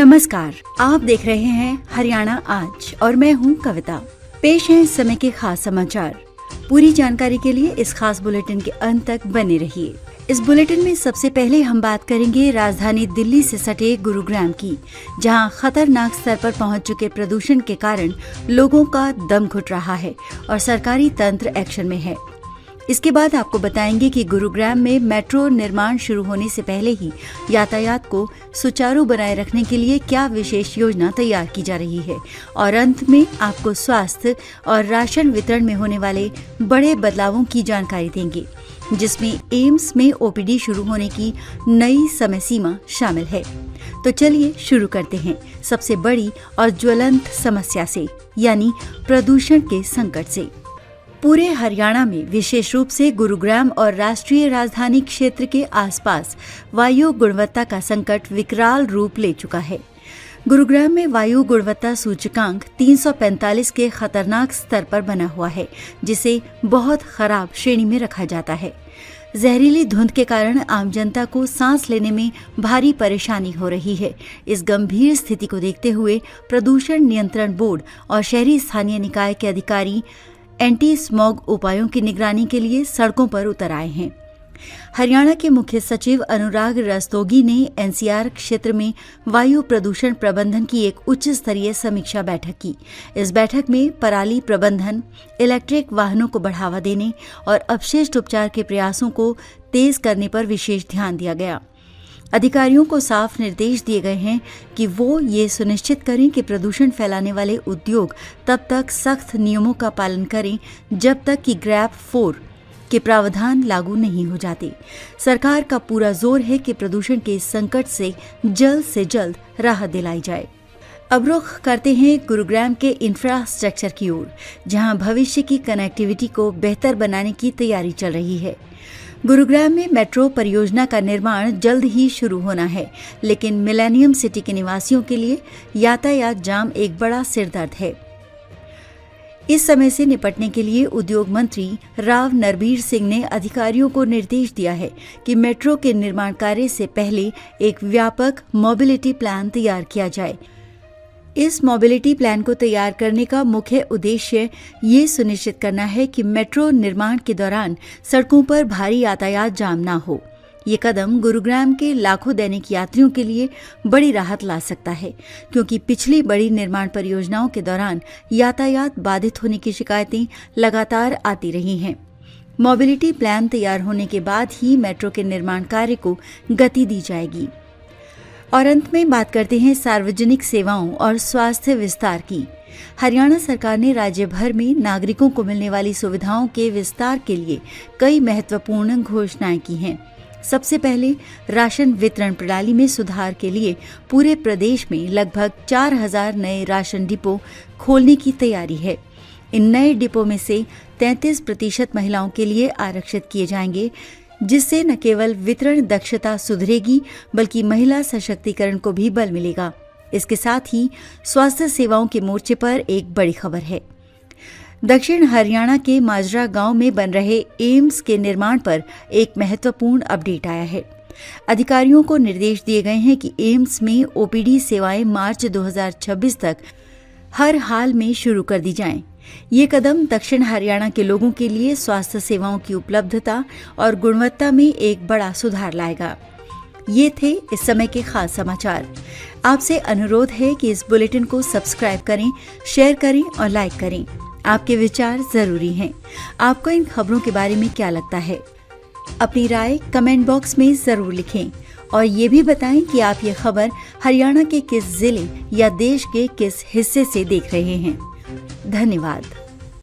नमस्कार, आप देख रहे हैं हरियाणा आज और मैं हूं कविता। पेश है इस समय के खास समाचार। पूरी जानकारी के लिए इस खास बुलेटिन के अंत तक बने रहिए। इस बुलेटिन में सबसे पहले हम बात करेंगे राजधानी दिल्ली से सटे गुरुग्राम की, जहां खतरनाक स्तर पर पहुंच चुके प्रदूषण के कारण लोगों का दम घुट रहा है और सरकारी तंत्र एक्शन में है। इसके बाद आपको बताएंगे कि गुरुग्राम में मेट्रो निर्माण शुरू होने से पहले ही यातायात को सुचारू बनाए रखने के लिए क्या विशेष योजना तैयार की जा रही है, और अंत में आपको स्वास्थ्य और राशन वितरण में होने वाले बड़े बदलावों की जानकारी देंगे, जिसमें एम्स में ओपीडी शुरू होने की नई समय सीमा शामिल है। तो चलिए शुरू करते हैं सबसे बड़ी और ज्वलंत समस्या से, यानी प्रदूषण के संकट से। पूरे हरियाणा में विशेष रूप से गुरुग्राम और राष्ट्रीय राजधानी क्षेत्र के आसपास वायु गुणवत्ता का संकट विकराल रूप ले चुका है। गुरुग्राम में वायु गुणवत्ता सूचकांक 345 के खतरनाक स्तर पर बना हुआ है, जिसे बहुत खराब श्रेणी में रखा जाता है। जहरीली धुंध के कारण आम जनता को सांस लेने में भारी परेशानी हो रही है। इस गंभीर स्थिति को देखते हुए प्रदूषण नियंत्रण बोर्ड और शहरी स्थानीय निकाय के अधिकारी एंटी स्मॉग उपायों की निगरानी के लिए सड़कों पर उतर आए हैं। हरियाणा के मुख्य सचिव अनुराग रस्तोगी ने एनसीआर क्षेत्र में वायु प्रदूषण प्रबंधन की एक उच्च स्तरीय समीक्षा बैठक की। इस बैठक में पराली प्रबंधन, इलेक्ट्रिक वाहनों को बढ़ावा देने और अपशिष्ट उपचार के प्रयासों को तेज करने पर विशेष ध्यान दिया गया। अधिकारियों को साफ निर्देश दिए गए हैं कि वो ये सुनिश्चित करें कि प्रदूषण फैलाने वाले उद्योग तब तक सख्त नियमों का पालन करें जब तक कि ग्रैप 4 के प्रावधान लागू नहीं हो जाते। सरकार का पूरा जोर है कि प्रदूषण के इस संकट से जल्द राहत दिलाई जाए। अब रुख करते हैं गुरुग्राम के इंफ्रास्ट्रक्चर की ओर, जहां भविष्य की कनेक्टिविटी को बेहतर बनाने की तैयारी चल रही है। गुरुग्राम में मेट्रो परियोजना का निर्माण जल्द ही शुरू होना है, लेकिन मिलेनियम सिटी के निवासियों के लिए यातायात जाम एक बड़ा सिरदर्द है। इस समय से निपटने के लिए उद्योग मंत्री राव नरबीर सिंह ने अधिकारियों को निर्देश दिया है कि मेट्रो के निर्माण कार्य से पहले एक व्यापक मोबिलिटी प्लान तैयार किया जाए। इस मोबिलिटी प्लान को तैयार करने का मुख्य उद्देश्य ये सुनिश्चित करना है कि मेट्रो निर्माण के दौरान सड़कों पर भारी यातायात जाम ना हो। ये कदम गुरुग्राम के लाखों दैनिक यात्रियों के लिए बड़ी राहत ला सकता है, क्योंकि पिछली बड़ी निर्माण परियोजनाओं के दौरान यातायात बाधित होने की शिकायतें लगातार आती रही हैं। मोबिलिटी प्लान तैयार होने के बाद ही मेट्रो के निर्माण कार्य को गति दी जाएगी। और अंत में बात करते हैं सार्वजनिक सेवाओं और स्वास्थ्य विस्तार की। हरियाणा सरकार ने राज्य भर में नागरिकों को मिलने वाली सुविधाओं के विस्तार के लिए कई महत्वपूर्ण घोषणाएं की हैं। सबसे पहले राशन वितरण प्रणाली में सुधार के लिए पूरे प्रदेश में लगभग 4000 नए राशन डिपो खोलने की तैयारी है। इन नए डिपो में से 33% महिलाओं के लिए आरक्षित किए जाएंगे, जिससे न केवल वितरण दक्षता सुधरेगी बल्कि महिला सशक्तिकरण को भी बल मिलेगा। इसके साथ ही स्वास्थ्य सेवाओं के मोर्चे पर एक बड़ी खबर है। दक्षिण हरियाणा के माजरा गांव में बन रहे एम्स के निर्माण पर एक महत्वपूर्ण अपडेट आया है। अधिकारियों को निर्देश दिए गए हैं कि एम्स में ओपीडी सेवाएं मार्च 2026 तक हर हाल में शुरू कर दी जाएं। ये कदम दक्षिण हरियाणा के लोगों के लिए स्वास्थ्य सेवाओं की उपलब्धता और गुणवत्ता में एक बड़ा सुधार लाएगा। ये थे इस समय के खास समाचार। आपसे अनुरोध है कि इस बुलेटिन को सब्सक्राइब करें, शेयर करें और लाइक करें। आपके विचार जरूरी हैं। आपको इन खबरों के बारे में क्या लगता है? अपनी राय कमेंट बॉक्स में जरूर लिखें और ये भी बताएं कि आप ये खबर हरियाणा के किस जिले या देश के किस हिस्से से देख रहे हैं। धन्यवाद।